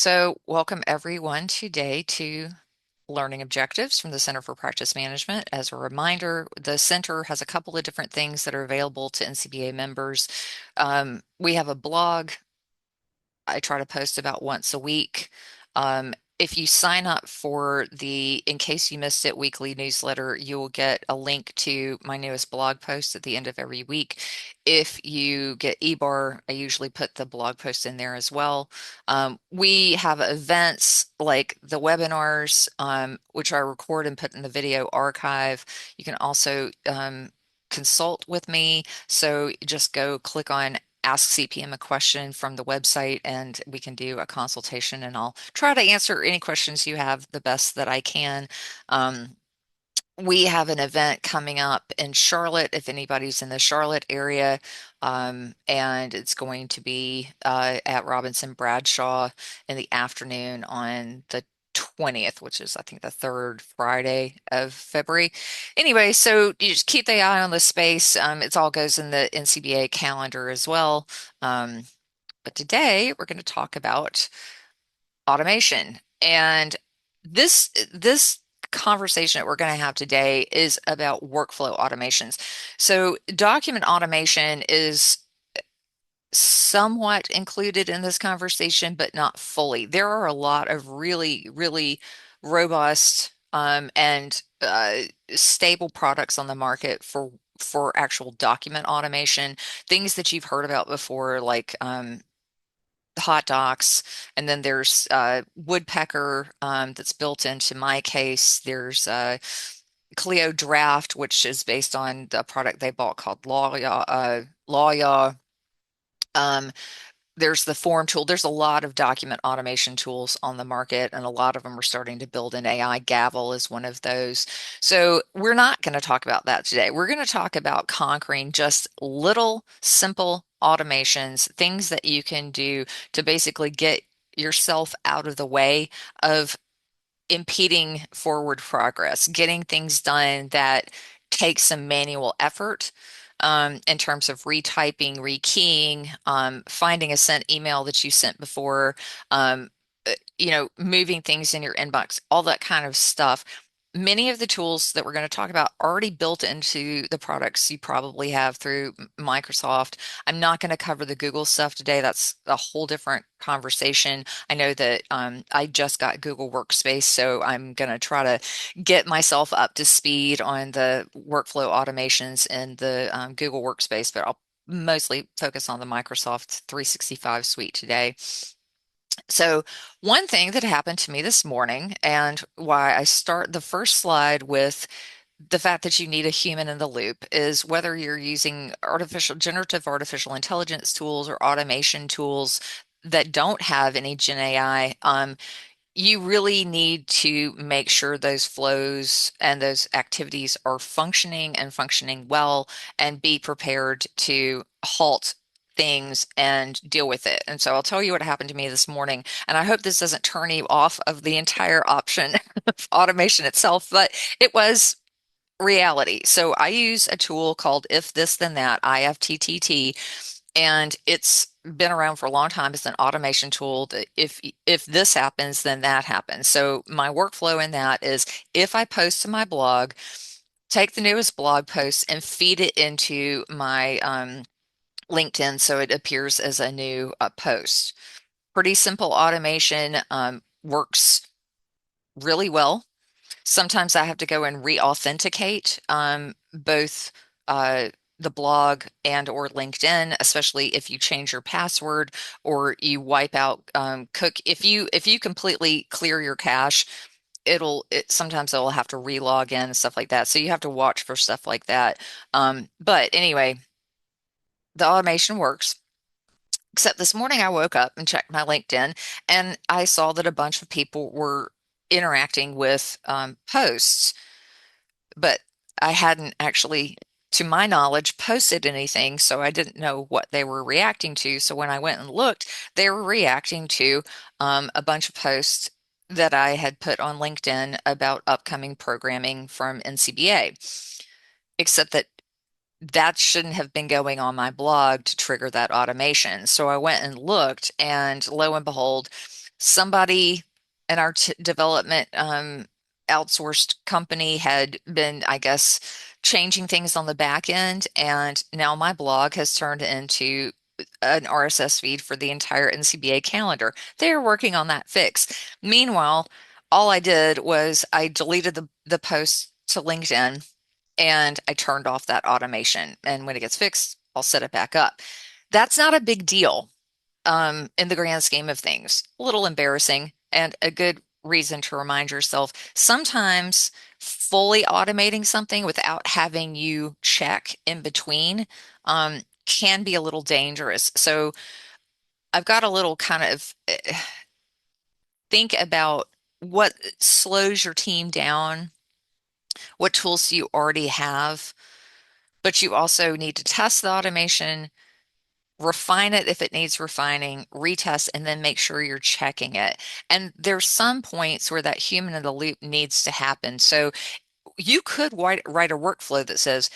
So, welcome everyone today to Learning Objectives from the Center for Practice Management. As a reminder, the center has a couple of different things that are available to NCBA members. We have a blog I try to post about once a week. If you sign up for the In Case You Missed It weekly newsletter, you will get a link to my newest blog post at the end of every week. If you get eBar, I usually put the blog post in there as well. We have events like the webinars, which I record and put in the video archive. You can also consult with me. So just go click on ask CPM a question from the website and we can do a consultation and I'll try to answer any questions you have the best that I can. We have an event coming up in Charlotte if anybody's in the Charlotte area, and it's going to be at Robinson Bradshaw in the afternoon on the 20th, which is I think the third Friday of February. Anyway, so you just keep the eye on the space. It all goes in the NCBA calendar as well. But today we're going to talk about automation. And this conversation that we're going to have today is about workflow automations. So document automation is somewhat included in this conversation, but not fully. There are a lot of really, really robust and stable products on the market for actual document automation, things that you've heard about before, like hot docs, and then there's Woodpecker that's built into my case. There's Clio Draft, which is based on the product they bought called Lawya. Um, there's the form tool. There's a lot of document automation tools on the market, and a lot of them are starting to build in AI. Gavel is one of those. So we're not going to talk about that today. We're going to talk about conquering just little simple automations, things that you can do to basically get yourself out of the way of impeding forward progress, getting things done that take some manual effort in terms of retyping, rekeying, finding a sent email that you sent before, moving things in your inbox, all that kind of stuff. Many of the tools that we're going to talk about already built into the products you probably have through Microsoft. I'm not going to cover the Google stuff today. That's a whole different conversation. I know that I just got Google Workspace, so I'm going to try to get myself up to speed on the workflow automations in the Google Workspace, but I'll mostly focus on the Microsoft 365 suite today. So, one thing that happened to me this morning, and why I start the first slide with the fact that you need a human in the loop, is whether you're using generative artificial intelligence tools or automation tools that don't have any Gen AI. You really need to make sure those flows and those activities are functioning and functioning well, and be prepared to halt things and deal with it. And so I'll tell you what happened to me this morning. And I hope this doesn't turn you off of the entire option of automation itself, but it was reality. So I use a tool called If This Then That, IFTTT, and it's been around for a long time. It's an automation tool that if this happens, then that happens. So my workflow in that is if I post to my blog, take the newest blog post and feed it into my LinkedIn so it appears as a new post. Pretty simple automation, works really well. Sometimes I have to go and re-authenticate both the blog and or LinkedIn, especially if you change your password or you wipe out cook. If you completely clear your cache, sometimes it'll have to re-log in and stuff like that. So you have to watch for stuff like that. But anyway, the automation works. Except this morning I woke up and checked my LinkedIn and I saw that a bunch of people were interacting with posts, but I hadn't actually, to my knowledge, posted anything, so I didn't know what they were reacting to. So when I went and looked, they were reacting to a bunch of posts that I had put on LinkedIn about upcoming programming from NCBA, except that shouldn't have been going on my blog to trigger that automation. So I went and looked, and lo and behold, somebody in our t development outsourced company had been, I guess, changing things on the back end, and now my blog has turned into an RSS feed for the entire NCBA calendar. They are working on that fix. Meanwhile, all I did was I deleted the post to LinkedIn and I turned off that automation. And when it gets fixed, I'll set it back up. That's not a big deal in the grand scheme of things. A little embarrassing and a good reason to remind yourself sometimes fully automating something without having you check in between can be a little dangerous. So I've got a little kind of think about what slows your team down, what tools do you already have, but you also need to test the automation, refine it if it needs refining, retest, and then make sure you're checking it. And there's some points where that human in the loop needs to happen. So you could write a workflow that says,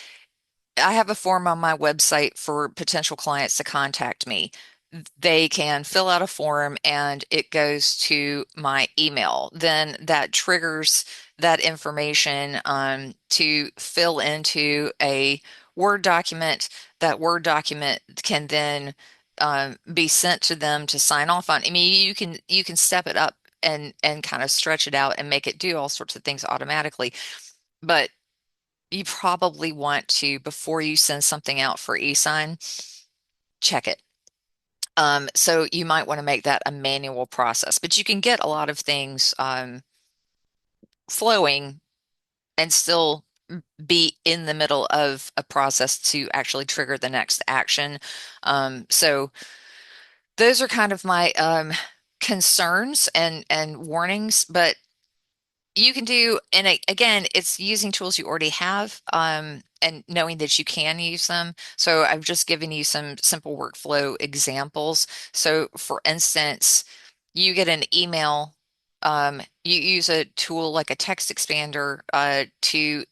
I have a form on my website for potential clients to contact me. They can fill out a form and it goes to my email. Then that triggers that information to fill into a Word document. That Word document can then be sent to them to sign off on. I mean, you can step it up and kind of stretch it out and make it do all sorts of things automatically. But you probably want to, before you send something out for e-sign, check it. So you might want to make that a manual process, but you can get a lot of things flowing and still be in the middle of a process to actually trigger the next action. So those are kind of my concerns and warnings, but you can do, and again, it's using tools you already have, and knowing that you can use them. So I've just given you some simple workflow examples. So for instance, you get an email, you use a tool like a text expander to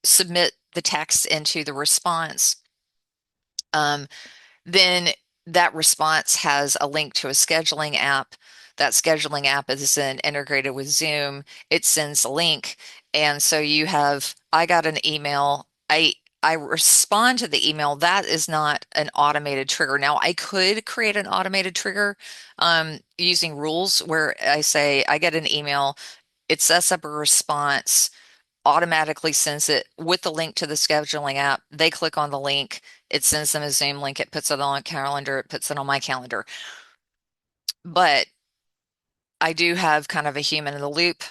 submit the text into the response. Um, then that response has a link to a scheduling app. That scheduling app is then integrated with Zoom. It sends a link. And so you have, I got an email. I respond to the email. That is not an automated trigger. Now, I could create an automated trigger using rules where I say, I get an email, it sets up a response, automatically sends it with the link to the scheduling app. They click on the link, it sends them a Zoom link, it puts it on a calendar, it puts it on my calendar. But I do have kind of a human in the loop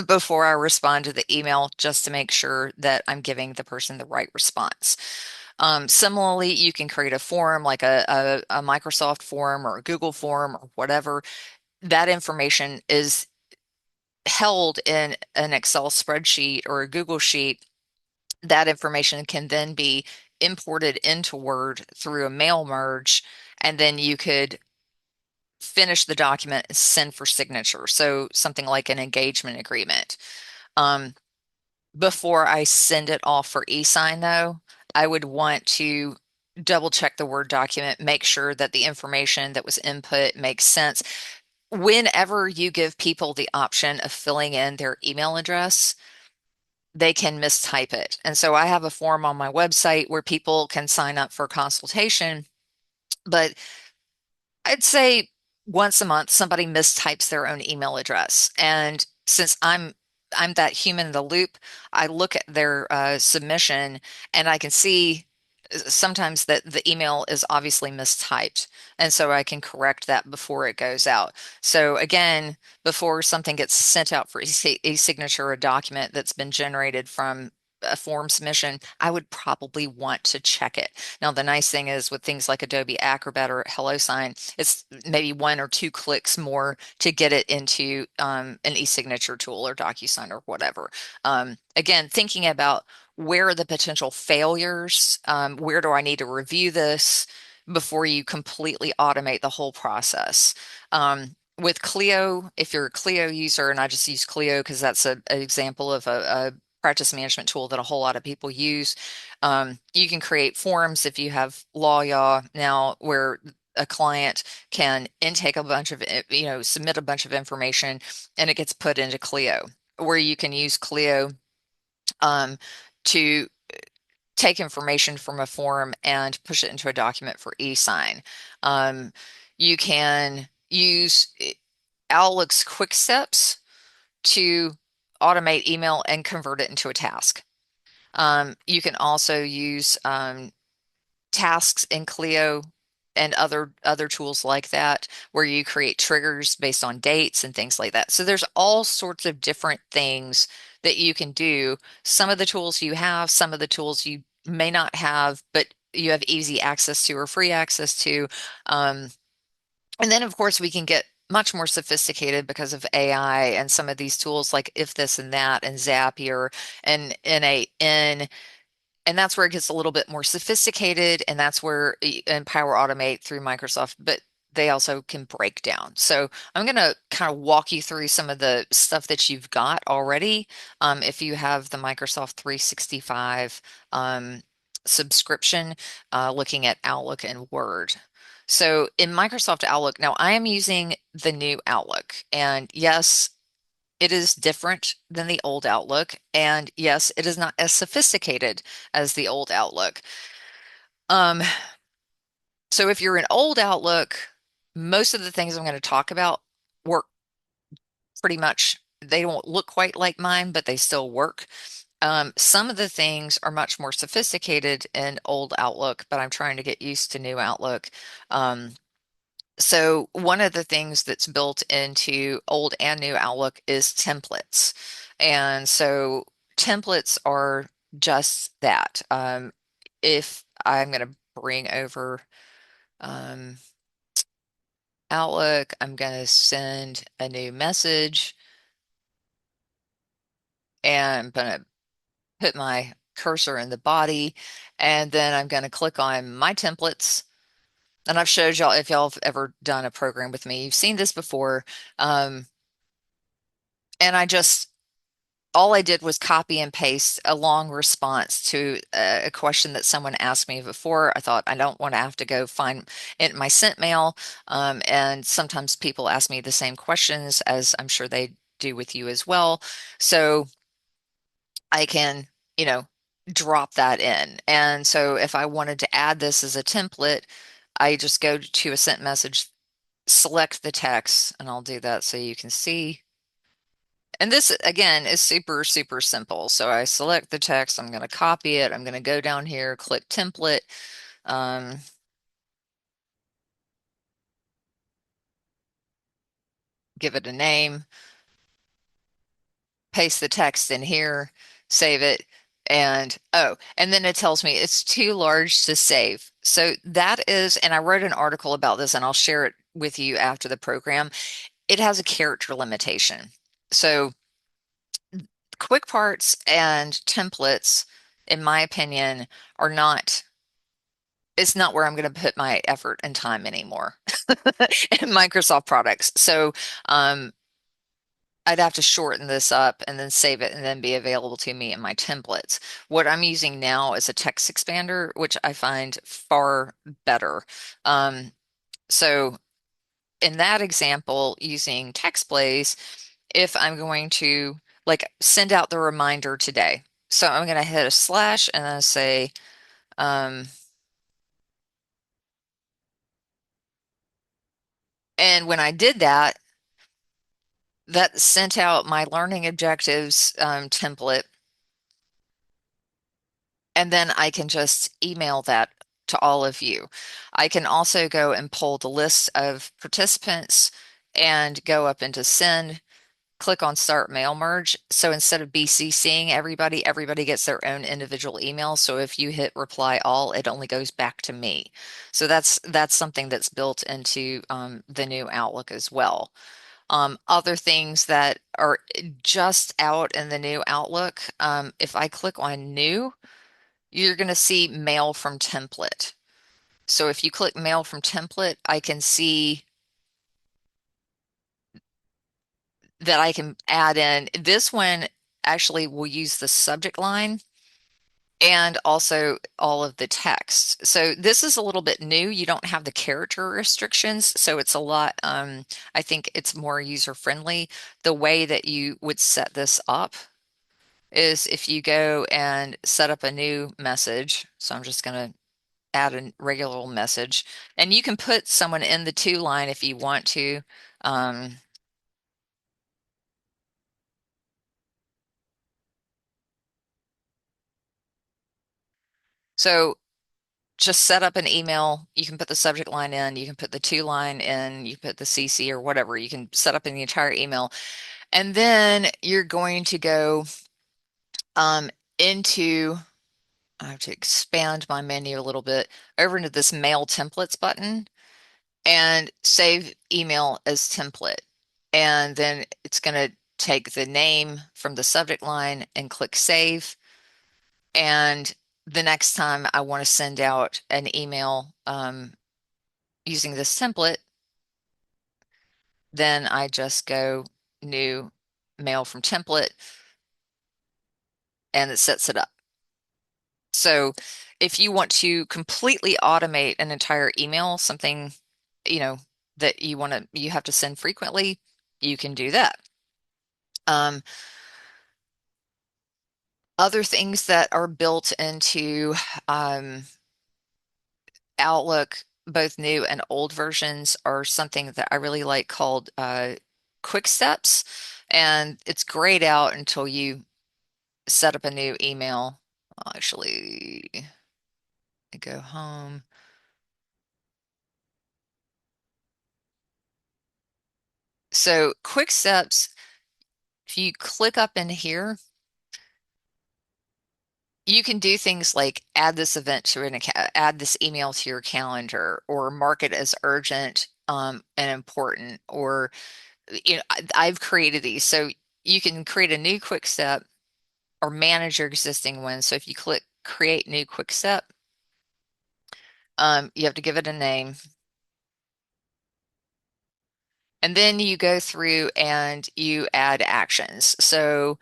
before I respond to the email just to make sure that I'm giving the person the right response. Similarly, you can create a form like a Microsoft form or a Google form or whatever. That information is held in an Excel spreadsheet or a Google sheet. That information can then be imported into Word through a mail merge, and then you could finish the document and send for signature. So something like an engagement agreement. Um, Before I send it off for e-sign, though, I would want to double check the Word document, make sure that the information that was input makes sense. Whenever you give people the option of filling in their email address, they can mistype it. And so I have a form on my website where people can sign up for a consultation, but I'd say once a month somebody mistypes their own email address. And since I'm that human in the loop, I look at their submission and I can see sometimes that the email is obviously mistyped. And so I can correct that before it goes out. So again, before something gets sent out for e-signature, a document that's been generated from a form submission, I would probably want to check it. Now, the nice thing is with things like Adobe Acrobat or HelloSign, it's maybe one or two clicks more to get it into an e-signature tool or DocuSign or whatever. Again, thinking about where are the potential failures? Where do I need to review this before you completely automate the whole process? With Clio, if you're a Clio user, and I just use Clio because that's an example of a practice management tool that a whole lot of people use. You can create forms if you have Law Yaw now where a client can intake a bunch of, submit a bunch of information and it gets put into Clio, where you can use Clio um, to take information from a form and push it into a document for e-sign. You can use Outlook's quick steps to automate email and convert it into a task. You can also use tasks in Clio and other tools like that where you create triggers based on dates and things like that. So there's all sorts of different things that you can do. Some of the tools you have, some of the tools you may not have, but you have easy access to or free access to. Um, and then of course we can get much more sophisticated because of AI and some of these tools like If This and That and Zapier and NAN, and that's where it gets a little bit more sophisticated, and that's where and Power Automate through Microsoft, but they also can break down. So I'm going to kind of walk you through some of the stuff that you've got already. If you have the Microsoft 365 subscription, looking at Outlook and Word. So in Microsoft Outlook, now I am using the new Outlook, and yes, it is different than the old Outlook. And yes, it is not as sophisticated as the old Outlook. Um, so if you're an old Outlook, most of the things I'm going to talk about work pretty much. They don't look quite like mine, but they still work. Some of the things are much more sophisticated in old Outlook, but I'm trying to get used to new Outlook. Um, So one of the things that's built into old and new Outlook is templates. And so templates are just that. If I'm going to bring over um, Outlook, I'm going to send a new message and I'm going to put my cursor in the body, and then I'm going to click on my templates. And I've showed y'all, if y'all have ever done a program with me, you've seen this before. Um, and all I did was copy and paste a long response to a question that someone asked me before. I thought I don't want to have to go find it in my sent mail. And sometimes people ask me the same questions, as I'm sure they do with you as well. So I can, you know, drop that in. And so if I wanted to add this as a template, I just go to a sent message, select the text, and I'll do that so you can see. And this, again, is super, super simple. So I select the text, I'm going to copy it, I'm going to go down here, click template, um, give it a name, paste the text in here, save it, and oh, and then it tells me it's too large to save. So that is, and I wrote an article about this and I'll share it with you after the program. It has a character limitation. So quick parts and templates, in my opinion, are not it's not where I'm going to put my effort and time anymore in Microsoft products. So um, I'd have to shorten this up and then save it and then be available to me in my templates. What I'm using now is a text expander, which I find far better. Um, so in that example, using TextBlaze, if I'm going to like send out the reminder today, so I'm going to hit a slash and then say, um, and when I did that, that sent out my learning objectives template, and then I can just email that to all of you. I can also go and pull the list of participants and go up into send, click on start mail merge. So instead of BCCing everybody, everybody gets their own individual email. So if you hit reply all, it only goes back to me. So that's something that's built into the new Outlook as well. Other things that are just out in the new Outlook, if I click on new, you're going to see mail from template. So if you click mail from template, I can see that I can add in this one actually will use the subject line and also all of the text. So this is a little bit new. You don't have the character restrictions, so it's a lot, I think it's more user friendly. The way that you would set this up is if you go and set up a new message. So I'm just going to add a regular message, and you can put someone in the to line if you want to. Um, so just set up an email. You can put the subject line in, you can put the to line in, you put the CC or whatever. You can set up in the entire email. And then you're going to go um, into, I have to expand my menu a little bit, over into this mail templates button and save email as template. And then it's going to take the name from the subject line and click save. And the next time I want to send out an email using this template, then I just go new mail from template and it sets it up. So if you want to completely automate an entire email, something, you know, that you have to send frequently, you can do that. Um, Other things that are built into um, Outlook, both new and old versions, are something that I really like called quick steps. And it's grayed out until you set up a new email. I'll actually go home. So quick steps, if you click up in here, you can do things like add this event to add this email to your calendar, or mark it as urgent and important, or I've created these. So you can create a new quick step or manage your existing one. So if you click create new quick step, you have to give it a name. And then you go through and you add actions. So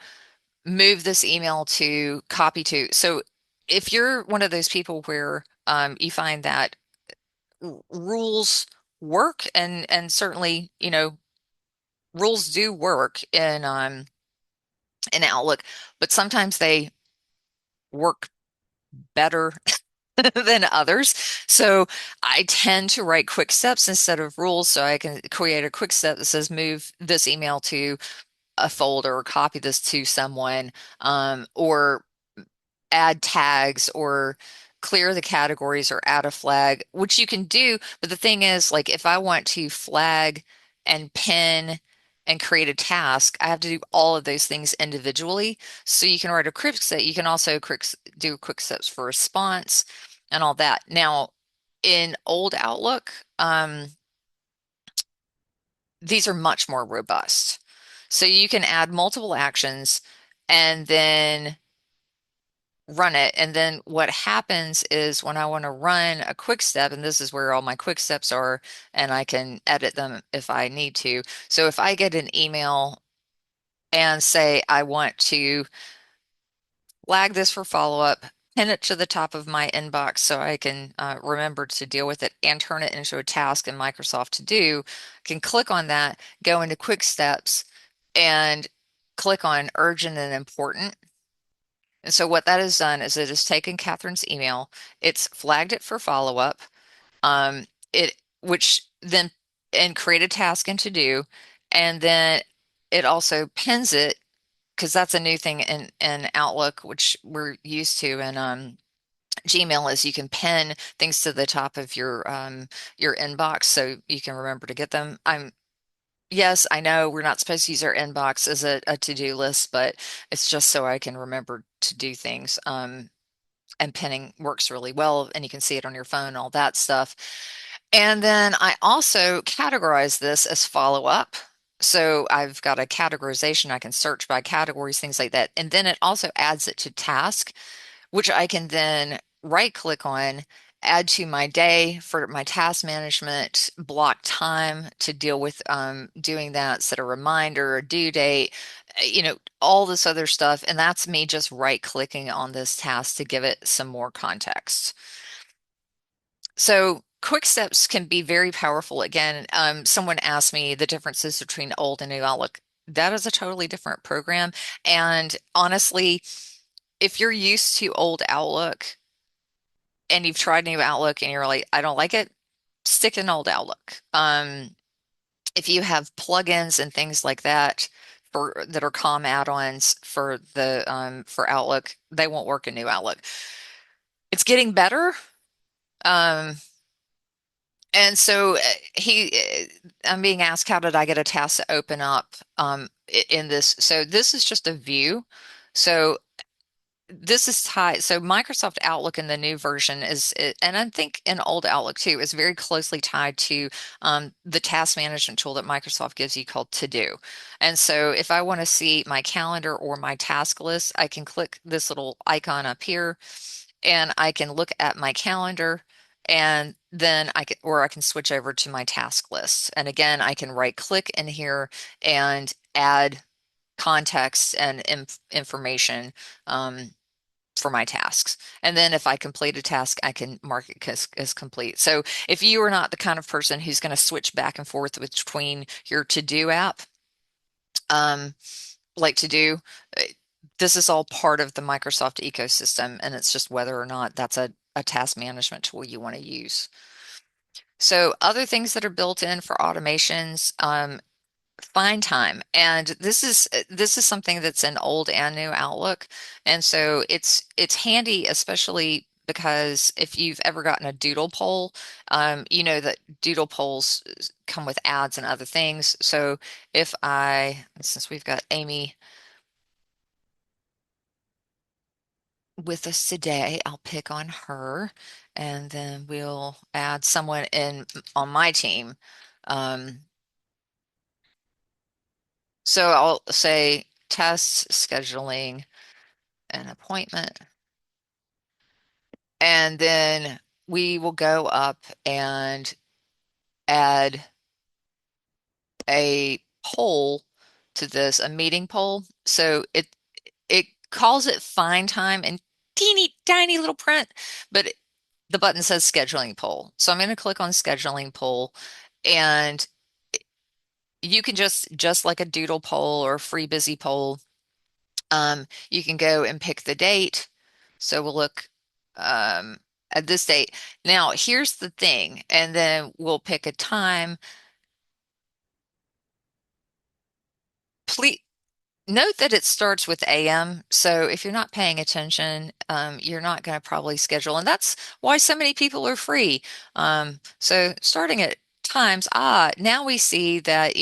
move this email to copy to. So if you're one of those people where you find that rules work, and certainly, rules do work in Outlook, but sometimes they work better than others. So I tend to write quick steps instead of rules, so I can create a quick step that says move this email to a folder or copy this to someone, or add tags or clear the categories or add a flag, which you can do. But the thing is, like, if I want to flag and pin and create a task, I have to do all of those things individually. So you can write a quick set. You can also do quick steps for response and all that. Now, in old Outlook, these are much more robust. So you can add multiple actions and then run it. And then what happens is when I want to run a quick step, and this is where all my quick steps are, and I can edit them if I need to. So if I get an email and say I want to flag this for follow-up, pin it to the top of my inbox so I can remember to deal with it and turn it into a task in Microsoft To Do, I can click on that, go into quick steps, and click on urgent and important. And so what that has done is it has taken Catherine's email, it's flagged it for follow-up, it which then and create a task in to do, and then it also pins it, because that's a new thing in Outlook, which we're used to in Gmail, is you can pin things to the top of your inbox so you can remember to get them. Yes, I know we're not supposed to use our inbox as a to-do list, but it's just so I can remember to do things. And pinning works really well, and you can see it on your phone, all that stuff. And then I also categorize this as follow-up. So I've got a categorization. I can search by categories, things like that. And then it also adds it to task, which I can then right click on add to my day for my task management, block time to deal with doing that, set a reminder, a due date, all this other stuff. And that's me just right clicking on this task to give it some more context. So quick steps can be very powerful. Again, someone asked me the differences between old and new Outlook. That is a totally different program. And honestly, if you're used to old Outlook and you've tried new Outlook and you're like, I don't like it, stick in old Outlook. If you have plugins and things like that for that are COM add-ons for the for Outlook, they won't work in new Outlook. It's getting better. Um, And so I'm being asked, how did I get a task to open up in this? So this is just a view. So this is tied. So Microsoft Outlook in the new version and I think in old Outlook too, is very closely tied to the task management tool that Microsoft gives you called To Do. And so if I want to see my calendar or my task list, I can click this little icon up here and I can look at my calendar and then I can switch over to my task list. And again, I can right click in here and add context and information for my tasks. And then if I complete a task, I can mark it as complete. So if you are not the kind of person who's going to switch back and forth between your to-do app, um, like To Do, uh, this is all part of the Microsoft ecosystem, and it's just whether or not that's a task management tool you want to use. So other things that are built in for automations, find time. And this is something that's in old and new Outlook. And so it's handy, especially because if you've ever gotten a doodle poll, you know that doodle polls come with ads and other things. So since we've got Amy with us today, I'll pick on her and then we'll add someone in on my team. Um, so I'll say test scheduling an appointment, and then we will go up and add a poll to this, a meeting poll. So it calls it find time in teeny tiny little print, but the button says scheduling poll. So I'm going to click on scheduling poll, and you can just like a doodle poll or a free busy poll, you can go and pick the date. So we'll look um, at this date. Now, here's the thing, and then we'll pick a time. Please note that it starts with AM. So if you're not paying attention, you're not going to probably schedule. And that's why so many people are free. So starting at times, now we see that,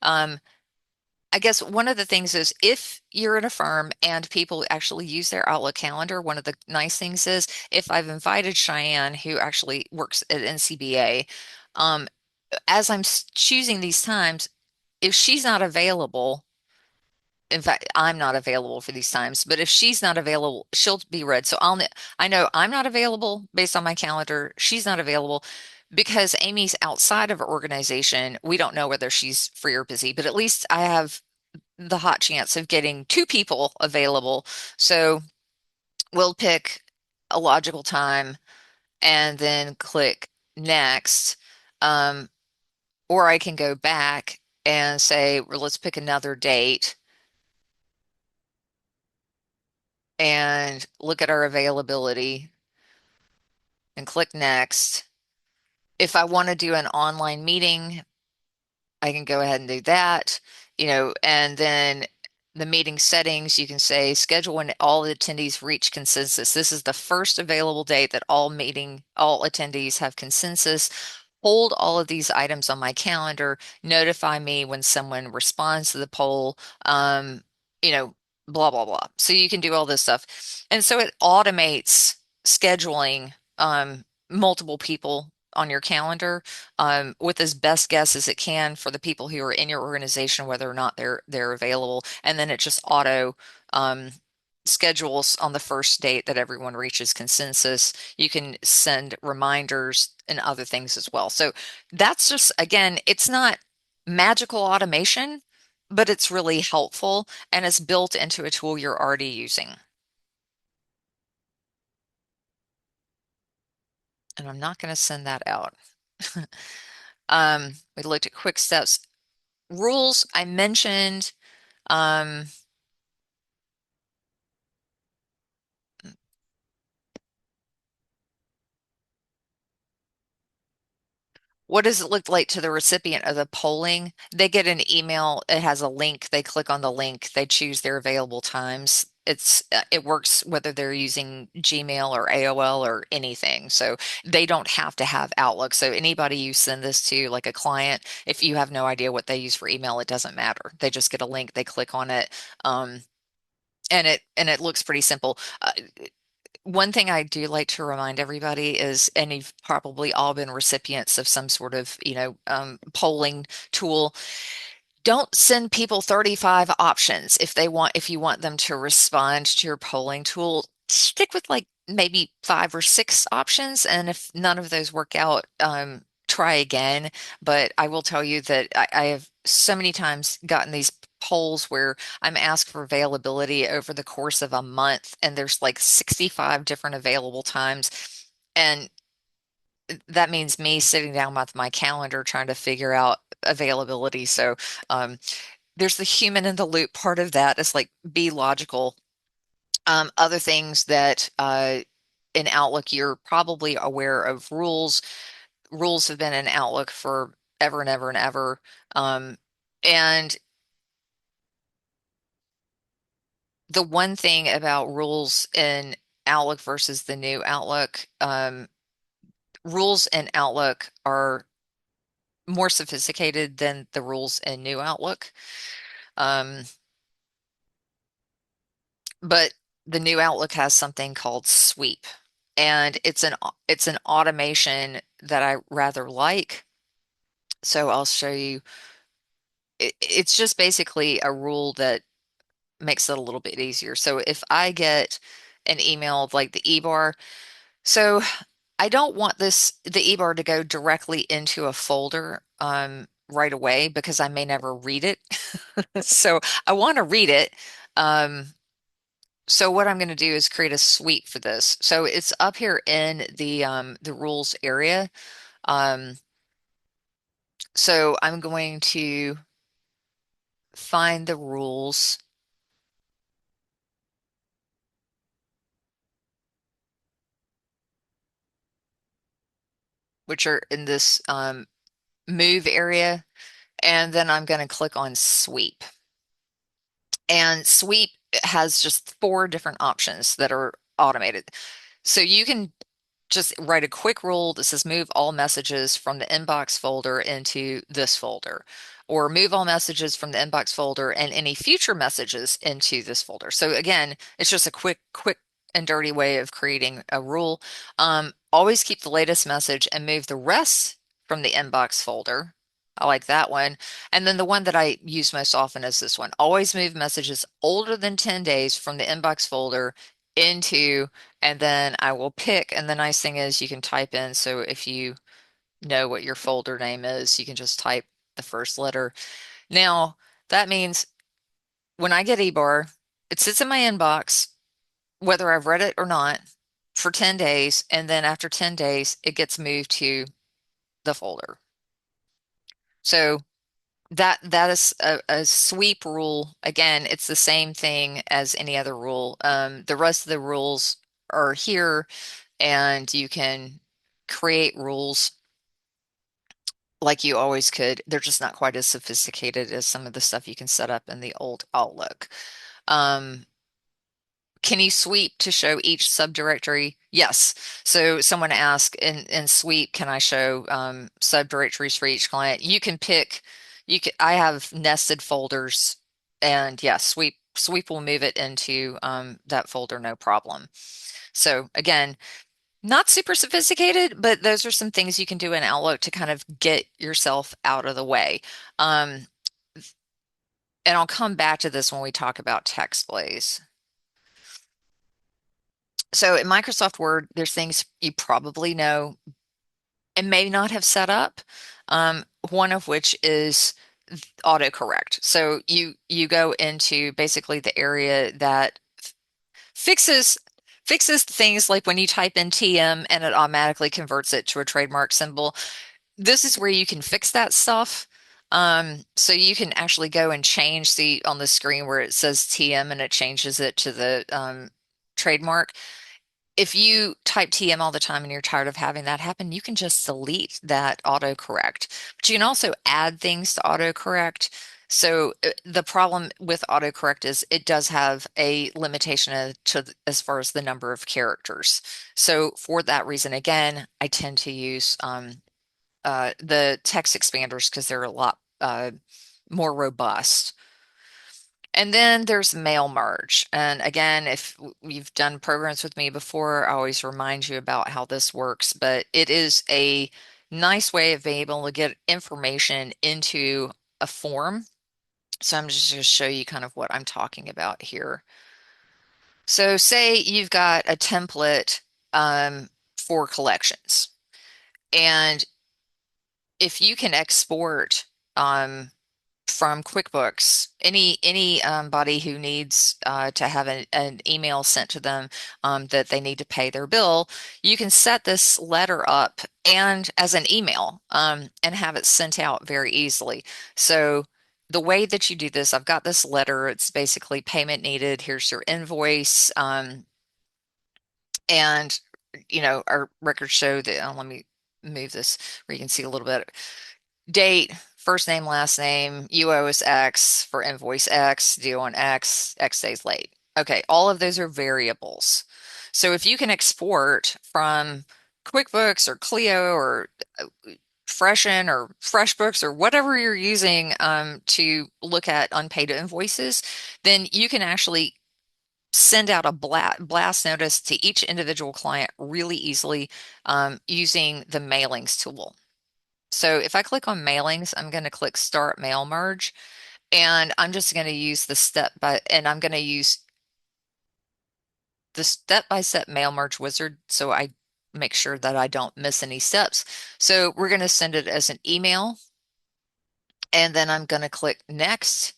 I guess one of the things is if you're in a firm and people actually use their Outlook calendar, one of the nice things is if I've invited Cheyenne, who actually works at NCBA, um, as I'm choosing these times, if she's not available, in fact, I'm not available for these times, but if she's not available, she'll be read. So I know I'm not available based on my calendar. She's not available because Amy's outside of our organization. We don't know whether she's free or busy, but at least I have the hot chance of getting two people available. So we'll pick a logical time and then click next. Um, or I can go back and say, well, let's pick another date and look at our availability and click next. If I want to do an online meeting, I can go ahead and do that, and then the meeting settings, you can say schedule when all the attendees reach consensus. This is the first available date that all attendees have consensus. Hold all of these items on my calendar, notify me when someone responds to the poll, you know, blah, blah, blah. So you can do all this stuff. And so it automates scheduling multiple people on your calendar with as best guess as it can for the people who are in your organization, whether or not they're available, and then it just auto um, schedules on the first date that everyone reaches consensus. You can send reminders and other things as well. So that's just, again, it's not magical automation, but it's really helpful and it's built into a tool you're already using. And I'm not going to send that out. We looked at quick steps. Rules, I mentioned. Um, what does it look like to the recipient of the polling? They get an email, it has a link, they click on the link, they choose their available times. It works whether they're using Gmail or AOL or anything. So they don't have to have Outlook. So anybody you send this to, like a client, if you have no idea what they use for email, it doesn't matter. They just get a link, they click on it, and it looks pretty simple. One thing I do like to remind everybody is, and you've probably all been recipients of some sort of, polling tool. Don't send people 35 options if you want them to respond to your polling tool. Stick with like maybe 5 or 6 options, and if none of those work out, try again. But I will tell you that I have so many times gotten these polls where I'm asked for availability over the course of a month, and there's like 65 different available times. And that means me sitting down with my calendar trying to figure out availability. So um, there's the human in the loop part of that. It's like be logical. Other things that in Outlook, you're probably aware of rules. Rules have been in Outlook for ever and ever and ever. And the one thing about rules in Outlook versus the new Outlook, rules in Outlook are more sophisticated than the rules in new Outlook. Um, but the new Outlook has something called Sweep, and it's an automation that I rather like. So I'll show you. It's just basically a rule that makes it a little bit easier. So if I get an email of like the e-bar, so I don't want the e-bar to go directly into a folder right away because I may never read it. So I want to read it. Um, so what I'm going to do is create a sweep for this. So it's up here in the rules area. Um, so I'm going to find the rules, which are in this move area, and then I'm going to click on sweep. And sweep has just 4 different options that are automated. So you can just write a quick rule that says move all messages from the inbox folder into this folder, or move all messages from the inbox folder and any future messages into this folder. So again, it's just a quick and dirty way of creating a rule. Always keep the latest message and move the rest from the inbox folder. I like that one. And then the one that I use most often is this one. Always move messages older than 10 days from the inbox folder into, and then I will pick. And the nice thing is you can type in. So if you know what your folder name is, you can just type the first letter. Now, that means when I get eBar, it sits in my inbox, whether I've read it or not, for 10 days. And then after 10 days, it gets moved to the folder. So that is a sweep rule. Again, it's the same thing as any other rule. The rest of the rules are here, and you can create rules like you always could. They're just not quite as sophisticated as some of the stuff you can set up in the old Outlook. Um, can you sweep to show each subdirectory? Yes. So someone asked in sweep, can I show subdirectories for each client? You can pick. I have nested folders, and yes, sweep will move it into that folder, no problem. So again, not super sophisticated, but those are some things you can do in Outlook to kind of get yourself out of the way. Um, and I'll come back to this when we talk about text blaze. So in Microsoft Word, there's things you probably know and may not have set up. One of which is autocorrect. So you go into basically the area that fixes fixes things like when you type in TM and it automatically converts it to a trademark symbol. This is where you can fix that stuff. So you can actually go and change the on the screen where it says TM and it changes it to the trademark. If you type TM all the time and you're tired of having that happen, you can just delete that autocorrect. But you can also add things to autocorrect. So the problem with autocorrect is it does have a limitation as far as the number of characters. So for that reason, again, I tend to use the text expanders because they're a lot more robust. And then there's mail merge. And again, if you've done programs with me before, I always remind you about how this works, but it is a nice way of being able to get information into a form. So I'm just going to show you kind of what I'm talking about here. So say you've got a template for collections, and if you can export um, from QuickBooks. Anybody who needs to have an email sent to them that they need to pay their bill, you can set this letter up and as an email and have it sent out very easily. So the way that you do this, I've got this letter. It's basically payment needed. Here's your invoice. And our records show that. Let me move this where you can see a little bit. Date, first name, last name, you owe us X for invoice X, due on X, X days late. Okay, all of those are variables. So if you can export from QuickBooks or Clio or Freshen or FreshBooks or whatever you're using to look at unpaid invoices, then you can actually send out a blast notice to each individual client really easily using the mailings tool. So if I click on mailings, I'm going to click start mail merge, and I'm just going to use I'm going to use the step-by-step mail merge wizard so I make sure that I don't miss any steps. So we're going to send it as an email, and then I'm going to click next,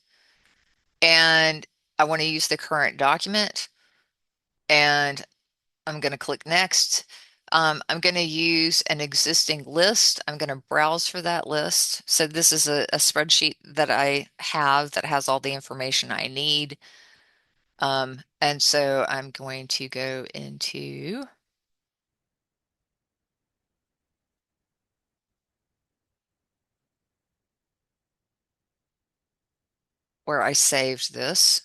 and I want to use the current document, and I'm going to click next. I'm going to use an existing list. I'm going to browse for that list. So this is a spreadsheet that I have that has all the information I need. And so I'm going to go into where I saved this.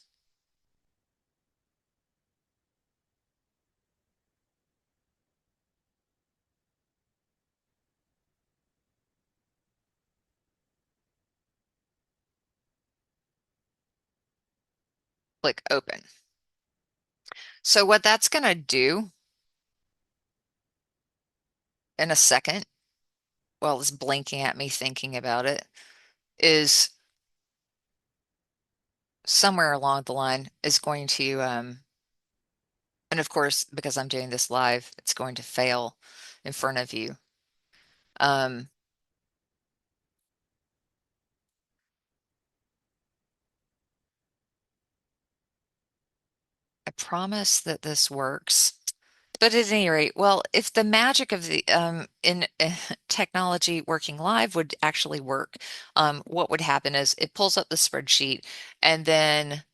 Click open. So what that's going to do in a second, while it's blinking at me thinking about it, is somewhere along the line is going to and of course, because I'm doing this live, it's going to fail in front of you. Um, I promise that this works. But at any rate, well, if the magic of the in technology working live would actually work, what would happen is it pulls up the spreadsheet and then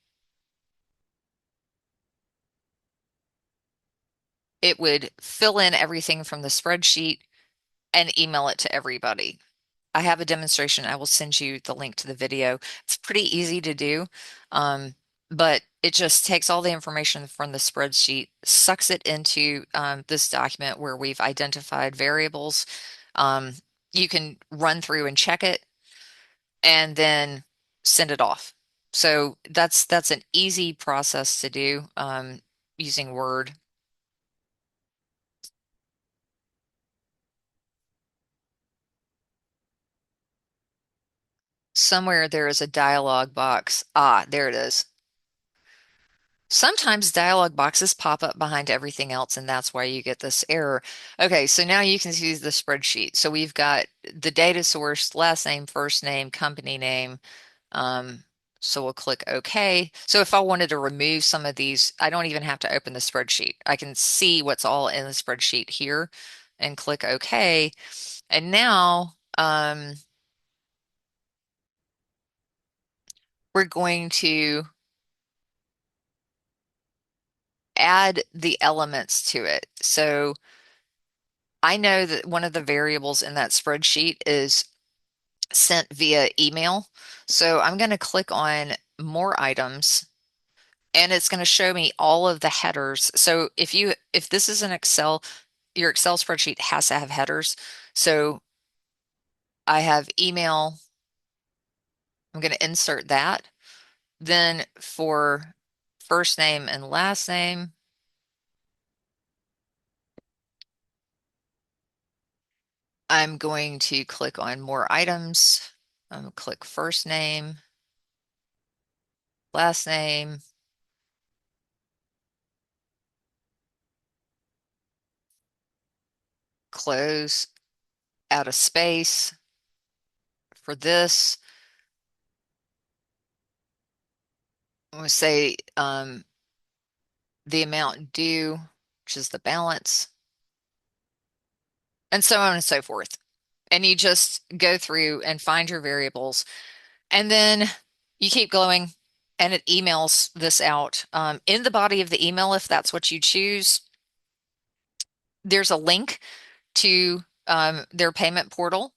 it would fill in everything from the spreadsheet and email it to everybody. I have a demonstration. I will send you the link to the video. It's pretty easy to do, but it just takes all the information from the spreadsheet, sucks it into this document where we've identified variables. Um, you can run through and check it and then send it off. So that's an easy process to do using Word. Somewhere there is a dialog box. Ah, there it is. Sometimes dialog boxes pop up behind everything else, and that's why you get this error. Okay, so now you can see the spreadsheet. So we've got the data source, last name, first name, company name. Um, so we'll click OK. So if I wanted to remove some of these, I don't even have to open the spreadsheet. I can see what's all in the spreadsheet here and click OK. And now we're going to add the elements to it. So I know that one of the variables in that spreadsheet is sent via email. So I'm going to click on more items and it's going to show me all of the headers. So if this is an Excel, your Excel spreadsheet has to have headers. So I have email. I'm going to insert that. Then for first name and last name, I'm going to click on more items. Click first name, last name, close, add a space for this. I'm going to say the amount due, which is the balance, and so on and so forth. And you just go through and find your variables, and then you keep going, and it emails this out. In the body of the email, if that's what you choose, there's a link to their payment portal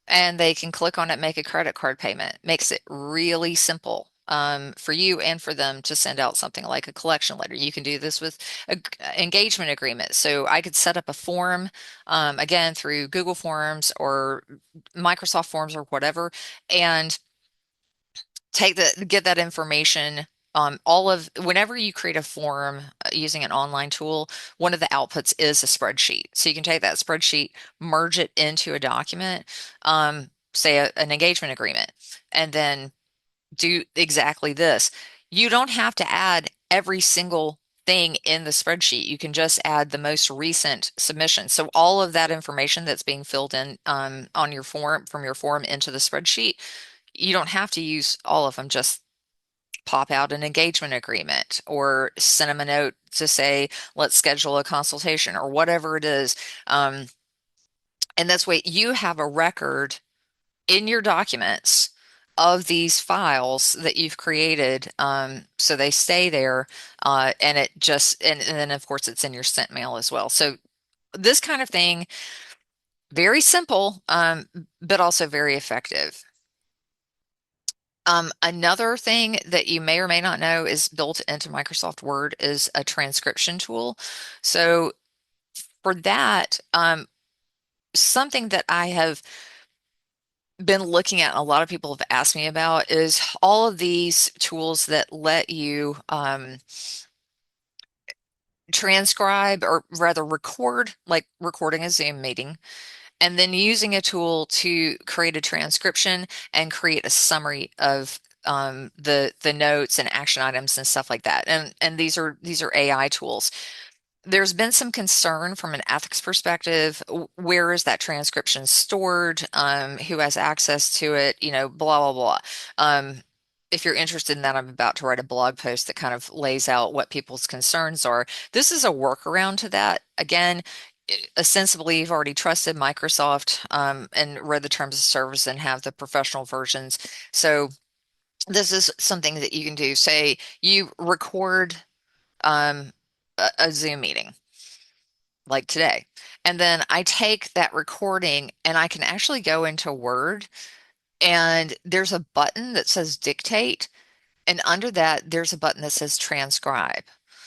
and they can click on it, make a credit card payment. Makes it really simple for you and for them to send out something like a collection letter. You can do this with an engagement agreement. So I could set up a form, again, through Google Forms or Microsoft Forms or whatever, and get that information. All of whenever you create a form using an online tool, one of the outputs is a spreadsheet. So you can take that spreadsheet, merge it into a document, say an engagement agreement, and then do exactly this. You don't have to add every single thing in the spreadsheet. You can just add the most recent submission. So all of that information that's being filled in on your form from your form into the spreadsheet, you don't have to use all of them. Just pop out an engagement agreement or send them a note to say, let's schedule a consultation or whatever it is. Um, and that's way you have a record in your documents of these files that you've created. So they stay there, and and then of course it's in your sent mail as well. So this kind of thing, very simple, but also very effective. Another thing that you may or may not know is built into Microsoft Word is a transcription tool. So for that, something that I have been looking at, and a lot of people have asked me about, is all of these tools that let you transcribe or rather record, like recording a Zoom meeting, and then using a tool to create a transcription and create a summary of the notes and action items and stuff like that. And these are AI tools. There's been some concern from an ethics perspective. Where is that transcription stored? Who has access to it? Blah, blah, blah. If you're interested in that, I'm about to write a blog post that kind of lays out what people's concerns are. This is a workaround to that. Again, ostensibly, you've already trusted Microsoft and read the terms of service and have the professional versions. So this is something that you can do. Say you record a Zoom meeting like today. And then I take that recording and I can actually go into Word and there's a button that says dictate. And under that, there's a button that says transcribe.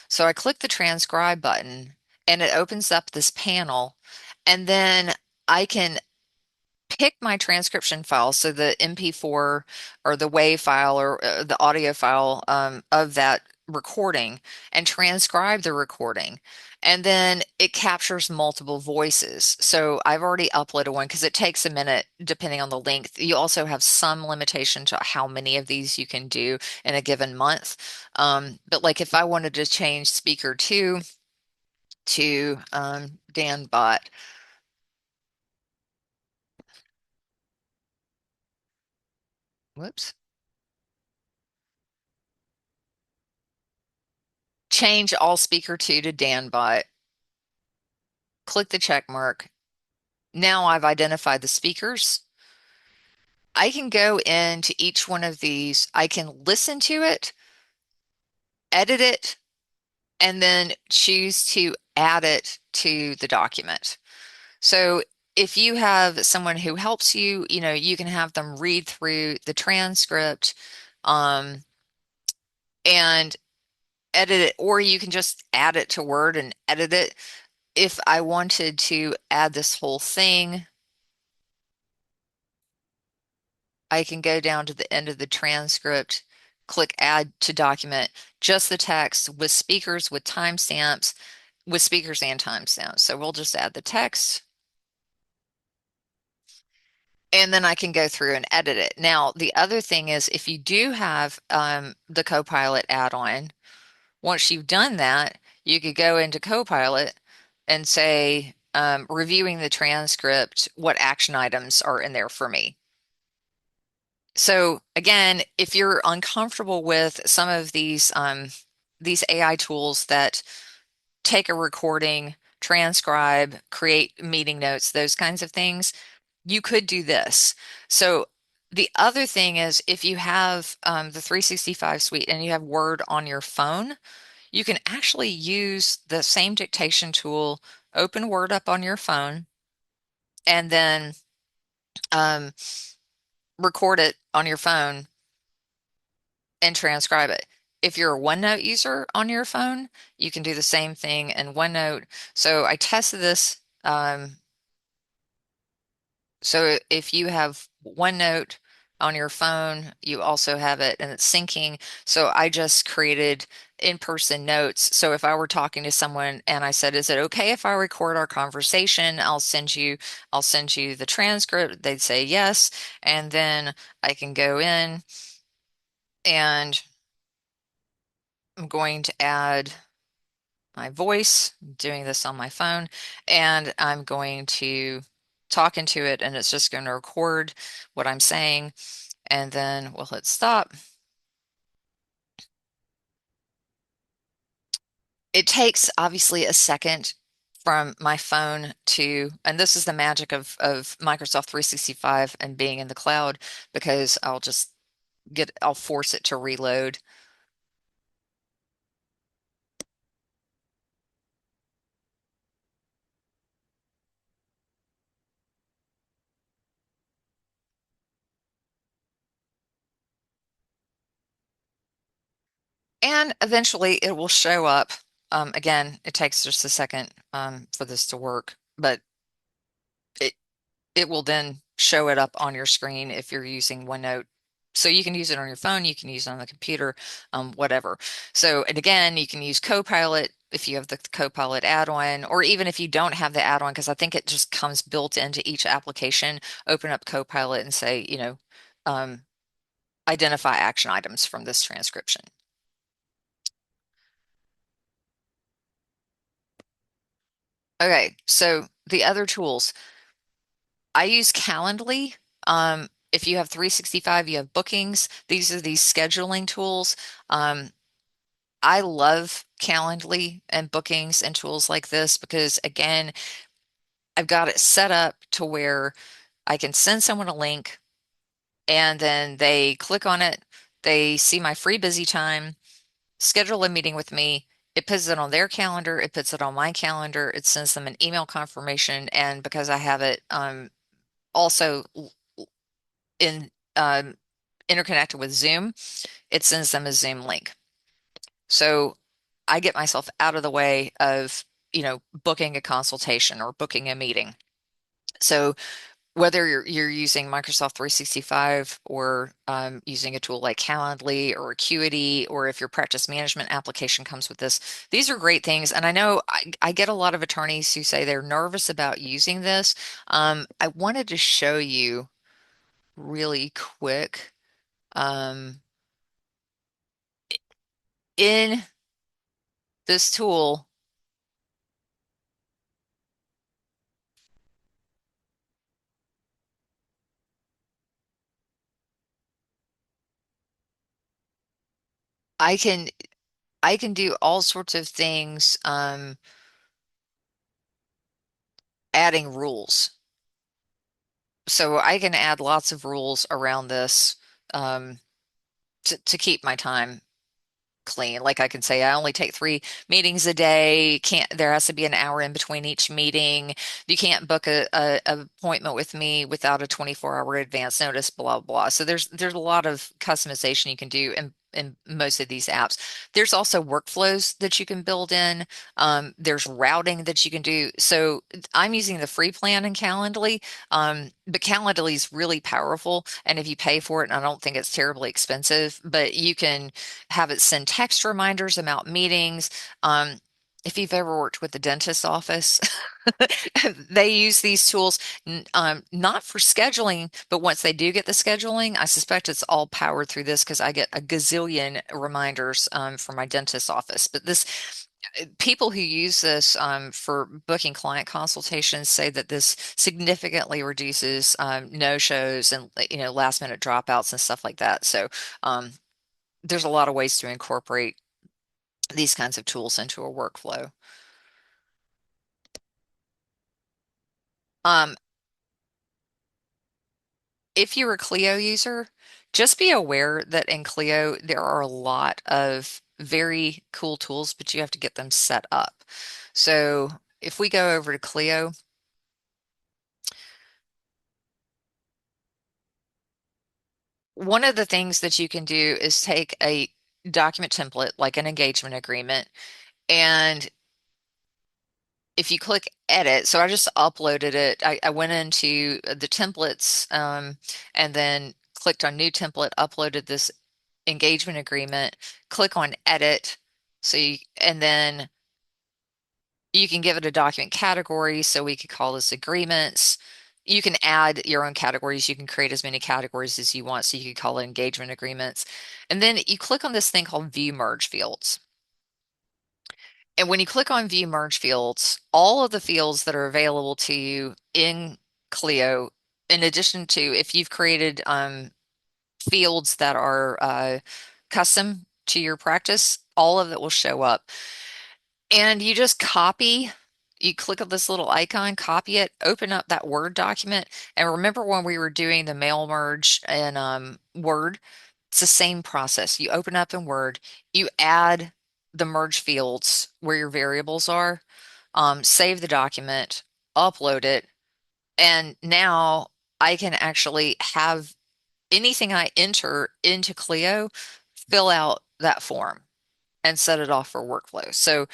So I click the transcribe button and it opens up this panel. And then I can pick my transcription file. So the MP4 or the WAV file or the audio file of that recording and transcribe the recording. And then it captures multiple voices. So I've already uploaded one because it takes a minute depending on the length. You also have some limitation to how many of these you can do in a given month. But like if I wanted to change speaker two to Dan Bot, whoops, change all speaker two to Dan Bot, click the check mark. Now I've identified the speakers. I can go into each one of these. I can listen to it, edit it, and then choose to add it to the document. So if you have someone who helps you, you can have them read through the transcript, um, and edit it, or you can just add it to Word and edit it. If I wanted to add this whole thing, I can go down to the end of the transcript, click add to document, just the text with speakers, with speakers and timestamps. So we'll just add the text and then I can go through and edit it. Now, the other thing is if you do have the Copilot add-on, once you've done that, you could go into Copilot and say, reviewing the transcript, what action items are in there for me? So again, if you're uncomfortable with some of these AI tools that take a recording, transcribe, create meeting notes, those kinds of things, you could do this. So the other thing is if you have the 365 suite and you have Word on your phone, you can actually use the same dictation tool, open Word up on your phone, and then um, record it on your phone and transcribe it. If you're a OneNote user on your phone, you can do the same thing in OneNote. So I tested this. So if you have OneNote on your phone, you also have it and it's syncing. So I just created in-person notes. So if I were talking to someone and I said, "Is it okay if I record our conversation? I'll send you the transcript." They'd say yes, and then I can go in and I'm going to add my voice, I'm doing this on my phone, and I'm going to talk into it, and it's just going to record what I'm saying, and then we'll hit stop. It takes obviously a second from my phone to, and this is the magic of Microsoft 365 and being in the cloud, because I'll force it to reload. And eventually it will show up. Again, it takes just a second for this to work, but it it will then show it up on your screen if you're using OneNote. So you can use it on your phone, you can use it on the computer, whatever. So, and again, you can use Copilot if you have the Copilot add-on, or even if you don't have the add-on, because I think it just comes built into each application. Open up Copilot and say, um, identify action items from this transcription. Okay, so the other tools, I use Calendly. If you have 365, you have bookings. These are these scheduling tools. Um, I love Calendly and bookings and tools like this because, again, I've got it set up to where I can send someone a link and then they click on it. They see my free busy time, schedule a meeting with me. It puts it on their calendar. It puts it on my calendar. It sends them an email confirmation. And because I have it also in interconnected with Zoom, it sends them a Zoom link. So I get myself out of the way of, booking a consultation or booking a meeting. So whether you're using Microsoft 365 or using a tool like Calendly or Acuity, or if your practice management application comes with this, these are great things. And I know I get a lot of attorneys who say they're nervous about using this. I wanted to show you really quick. Um, in this tool, I can I can do all sorts of things, adding rules. So I can add lots of rules around this um, to keep my time clean. Like I can say, I only take 3 meetings a day. Can't there has to be an hour in between each meeting. You can't book a appointment with me without a 24-hour advance notice, blah, blah. So there's a lot of customization you can do in most of these apps. There's also workflows that you can build in. There's routing that you can do. So I'm using the free plan in Calendly, but Calendly is really powerful. And if you pay for it, and I don't think it's terribly expensive, but you can have it send text reminders about meetings. Um, if you've ever worked with the dentist office, they use these tools not for scheduling, but once they do get the scheduling, I suspect it's all powered through this because I get a gazillion reminders from my dentist office. But this people who use this for booking client consultations say that this significantly reduces no-shows and last minute dropouts and stuff like that. So um, there's a lot of ways to incorporate these kinds of tools into a workflow. Um, if you're a Clio user, just be aware that in Clio there are a lot of very cool tools, but you have to get them set up. So if we go over to Clio, one of the things that you can do is take a document template like an engagement agreement, and if you click edit, so I just uploaded it. I went into the templates and then clicked on new template, uploaded this engagement agreement, click on edit. And then you can give it a document category. So we could call this agreements. You can add your own categories. You can create as many categories as you want. So you could call it engagement agreements. And then you click on this thing called view merge fields. And when you click on view merge fields, all of the fields that are available to you in Clio, in addition to if you've created fields that are custom to your practice, all of it will show up. And you just copy, you click on this little icon, copy it, open up that Word document. And remember when we were doing the mail merge in Word, it's the same process. You open up in Word, you add the merge fields where your variables are, save the document, upload it, and now I can actually have anything I enter into Clio fill out that form and set it off for workflow. So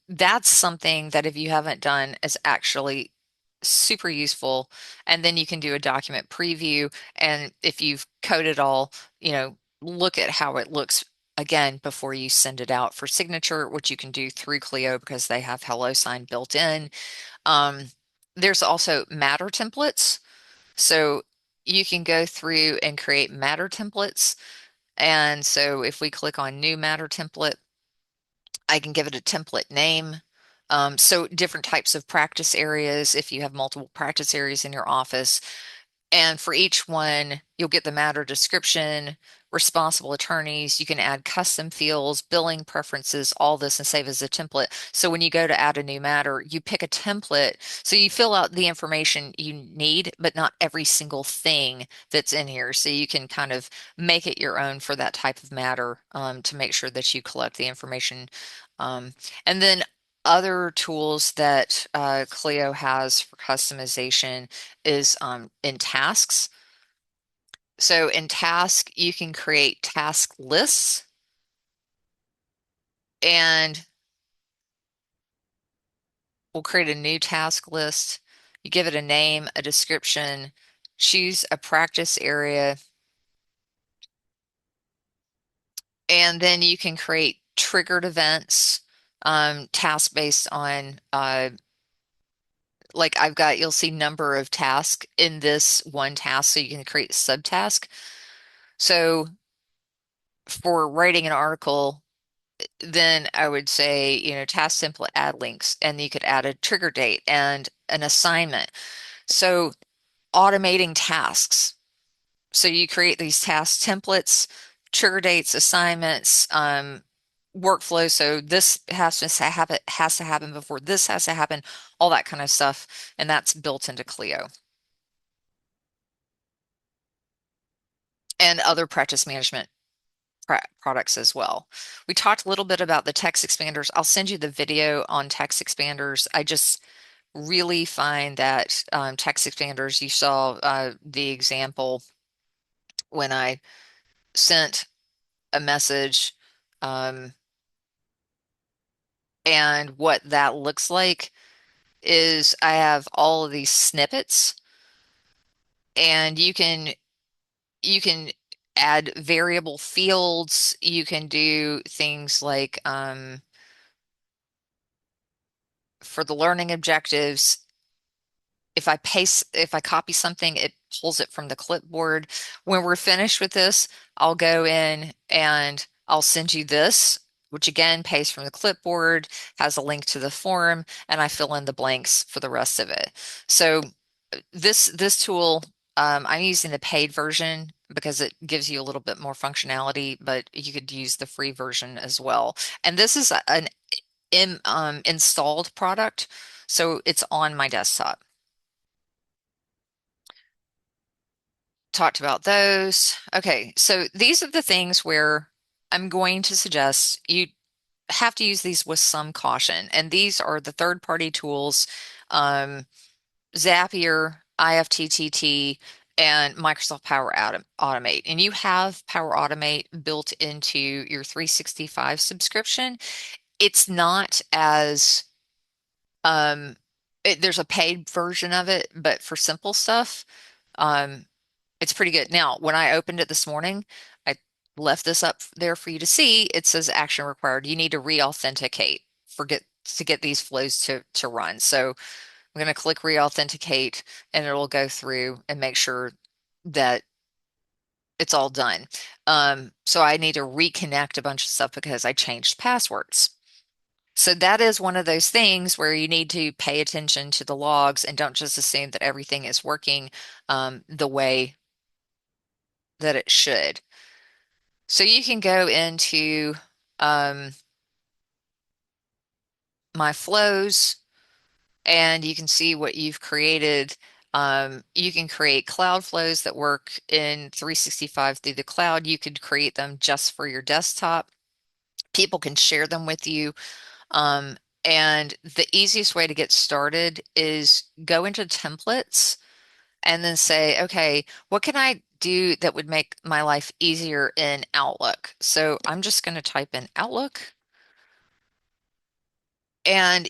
that's something that if you haven't done is actually super useful. And then you can do a document preview. And if you've coded all, look at how it looks again before you send it out for signature, which you can do through Clio because they have HelloSign built in. Um, there's also Matter templates. So you can go through and create Matter templates. And so if we click on new Matter template, I can give it a template name. So different types of practice areas, if you have multiple practice areas in your office, and for each one, you'll get the matter description, responsible attorneys. You can add custom fields, billing preferences, all this and save as a template. So when you go to add a new matter, you pick a template. So you fill out the information you need, but not every single thing that's in here. So you can kind of make it your own for that type of matter to make sure that you collect the information. And then other tools that Clio has for customization is in tasks. So in task, you can create task lists, and we'll create a new task list. You give it a name, a description, choose a practice area, and then you can create triggered events, tasks based on like I've got, you'll see number of tasks in this one task, so you can create subtask. So for writing an article, then I would say, task template, add links, and you could add a trigger date and an assignment. So automating tasks. So you create these task templates, trigger dates, assignments, workflow. So this has to happen before this has to happen, all that kind of stuff, and that's built into Clio and other practice management products as well. We talked a little bit about the text expanders. I'll send you the video on text expanders. I just really find that text expanders, you saw the example when I sent a message, um, and what that looks like is I have all of these snippets, and you can add variable fields. You can do things like for the learning objectives, if I copy something, it pulls it from the clipboard. When we're finished with this, I'll go in and I'll send you this, which again pastes from the clipboard, has a link to the form, and I fill in the blanks for the rest of it. So this tool, I'm using the paid version because it gives you a little bit more functionality, but you could use the free version as well. And this is an installed product, so it's on my desktop. Talked about those. Okay, so these are the things where I'm going to suggest you have to use these with some caution. And these are the third-party tools, um, Zapier, IFTTT, and Microsoft Power Automate. And you have Power Automate built into your 365 subscription. It's not as there's a paid version of it, but for simple stuff, um, it's pretty good. Now, when I opened it this morning, I left this up there for you to see. It says action required. You need to re-authenticate to get these flows to run. So I'm going to click re-authenticate, and it will go through and make sure that it's all done. So I need to reconnect a bunch of stuff because I changed passwords. So that is one of those things where you need to pay attention to the logs and don't just assume that everything is working the way that it should. So you can go into um, my flows and you can see what you've created. You can create cloud flows that work in 365 through the cloud. You could create them just for your desktop. People can share them with you. Um, and the easiest way to get started is go into templates and then say, okay, what can I do that would make my life easier in Outlook? So I'm just going to type in Outlook. And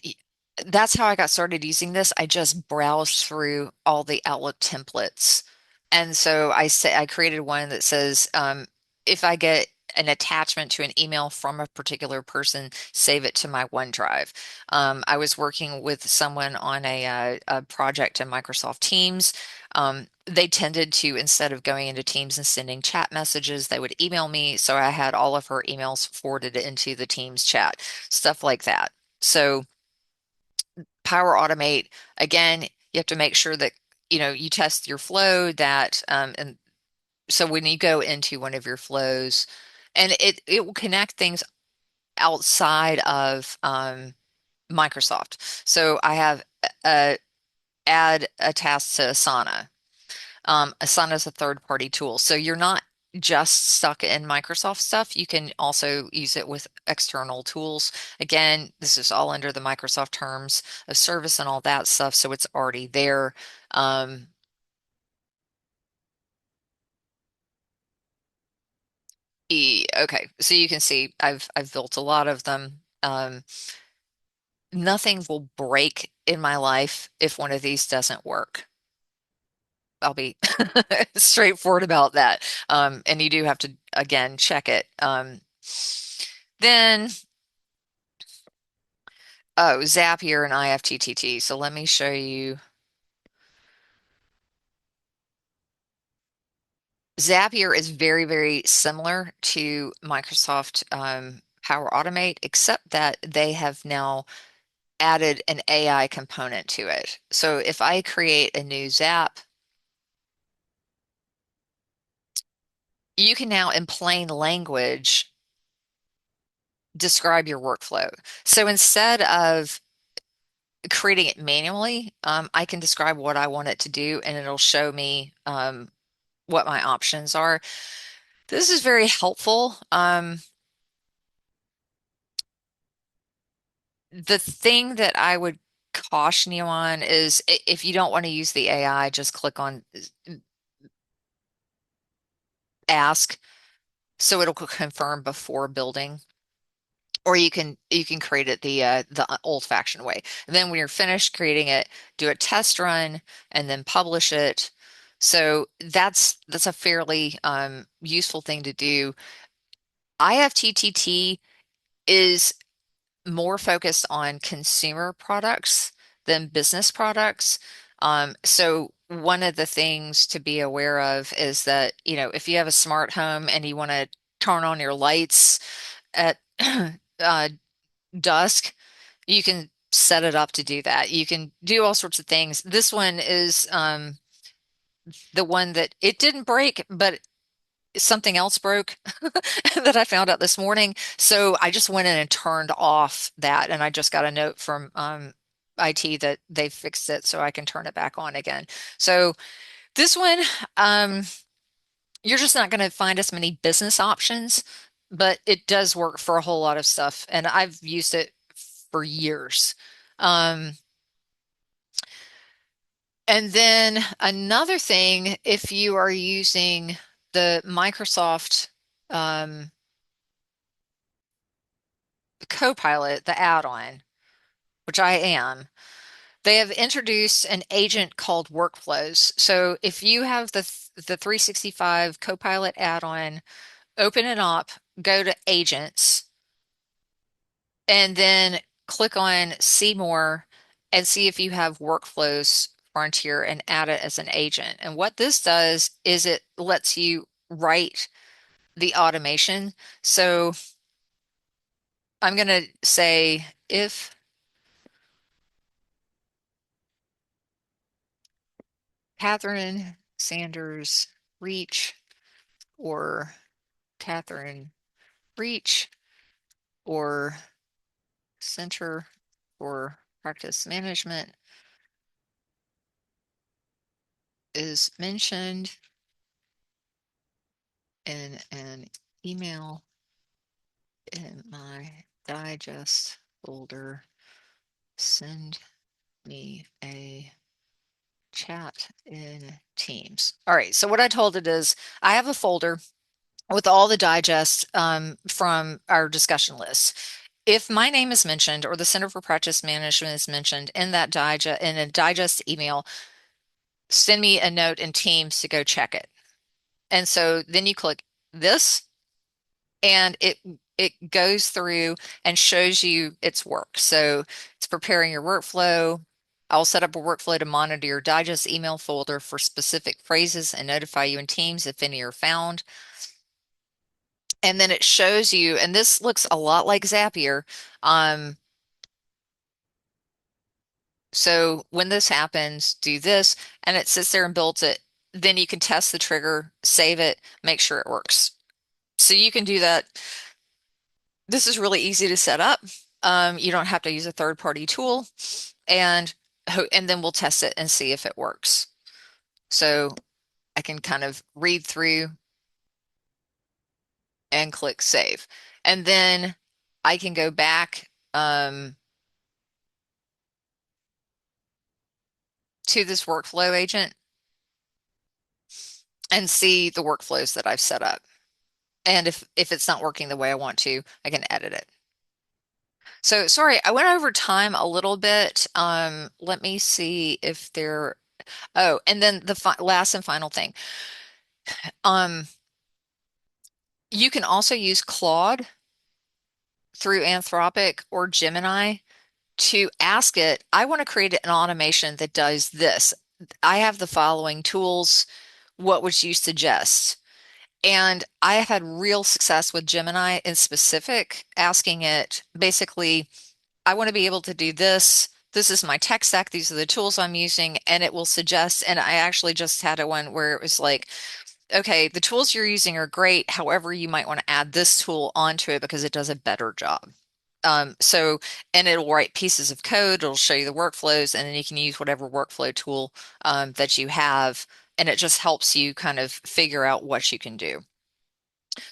that's how I got started using this. I just browsed through all the Outlook templates. And so I created one that says, if I get an attachment to an email from a particular person, save it to my OneDrive. I was working with someone on a project in Microsoft Teams. They tended to, instead of going into Teams and sending chat messages, they would email me. So I had all of her emails forwarded into the Teams chat, stuff like that. So Power Automate, again, you have to make sure that you test your flow that and so when you go into one of your flows, and it will connect things outside of Microsoft. So I have add a task to Asana. Asana is a third-party tool, so you're not just stuck in Microsoft stuff. You can also use it with external tools. Again, this is all under the Microsoft terms of service and all that stuff, so it's already there. Um, okay, so you can see I've built a lot of them. Nothing will break in my life if one of these doesn't work. I'll be straightforward about that. And you do have to, again, check it. Then, oh, Zapier and IFTTT. So let me show you. Zapier is very, very similar to Microsoft Power Automate, except that they have now added an AI component to it. So if I create a new Zap, you can now, in plain language, describe your workflow. So instead of creating it manually, I can describe what I want it to do and it'll show me what my options are. This is very helpful. The thing that I would caution you on is if you don't want to use the AI, just click on ask so it'll confirm before building. Or you can create it the old-fashioned way. And then when you're finished creating it, do a test run and then publish it. So that's a fairly useful thing to do. IFTTT is more focused on consumer products than business products. So one of the things to be aware of is that, if you have a smart home and you want to turn on your lights at uh, dusk, you can set it up to do that. You can do all sorts of things. This one is the one that it didn't break, but something else broke that I found out this morning. So I just went in and turned off that, and I just got a note from IT that they fixed it so I can turn it back on again. So this one, um, you're just not going to find as many business options, but it does work for a whole lot of stuff, and I've used it for years. Um, and then another thing, if you are using the Microsoft Copilot, the add-on, which I am, they have introduced an agent called Workflows. So if you have the 365 Copilot add-on, open it up, go to Agents, and then click on See More and see if you have Workflows Frontier and add it as an agent. And what this does is it lets you write the automation. So I'm going to say if Catherine Sanders reach or Catherine reach or Center for Practice Management is mentioned in an email in my digest folder, send me a chat in Teams. All right, so what I told it is I have a folder with all the digests from our discussion lists. If my name is mentioned or the Center for Practice Management is mentioned in that digest in a digest email, send me a note in Teams to go check it. And so then you click this and it goes through and shows you its work. So it's preparing your workflow. I'll set up a workflow to monitor your digest email folder for specific phrases and notify you in Teams if any are found. And then it shows you, and this looks a lot like Zapier. Um, so when this happens, do this, and it sits there and builds it. Then you can test the trigger, save it, make sure it works. So you can do that. This is really easy to set up. You don't have to use a third-party tool, and and then we'll test it and see if it works. So I can kind of read through and click save. And then I can go back to this workflow agent and see the workflows that I've set up. And if it's not working the way I want to, I can edit it. So sorry, I went over time a little bit. Let me see if there. Oh, and then the fi last and final thing. Um, you can also use Claude through Anthropic or Gemini to ask it, I want to create an automation that does this. I have the following tools. What would you suggest? And I have had real success with Gemini in specific, asking it basically, I want to be able to do this. This is my tech stack. These are the tools I'm using. And it will suggest, and I actually just had a one where it was like, okay, the tools you're using are great. However, you might want to add this tool onto it because it does a better job. So, and it'll write pieces of code, it'll show you the workflows, and then you can use whatever workflow tool that you have, and it just helps you kind of figure out what you can do.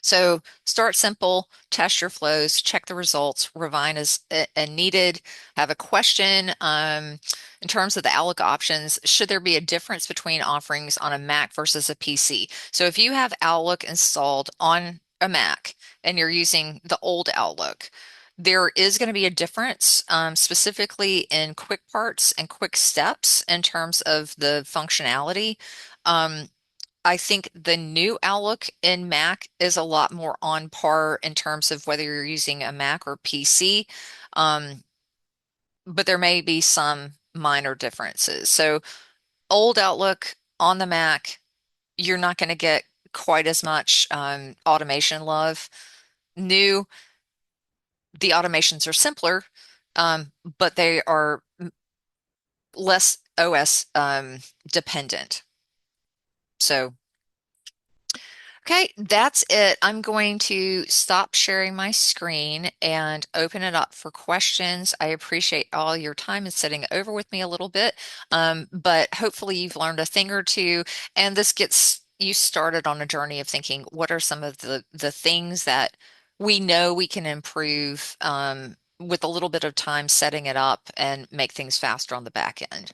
So start simple, test your flows, check the results, refine as and needed. Have a question in terms of the Outlook options. Should there be a difference between offerings on a Mac versus a PC? So if you have Outlook installed on a Mac and you're using the old Outlook, there is going to be a difference, specifically in quick parts and quick steps in terms of the functionality. Um, I think the new Outlook in Mac is a lot more on par in terms of whether you're using a Mac or PC, um, but there may be some minor differences. So, old Outlook on the Mac, you're not going to get quite as much automation love. New, the automations are simpler, but they are less OS dependent. So, okay, that's it. I'm going to stop sharing my screen and open it up for questions. I appreciate all your time and sitting over with me a little bit, but hopefully you've learned a thing or two, and this gets you started on a journey of thinking, what are some of the things that we know we can improve with a little bit of time setting it up and make things faster on the back end.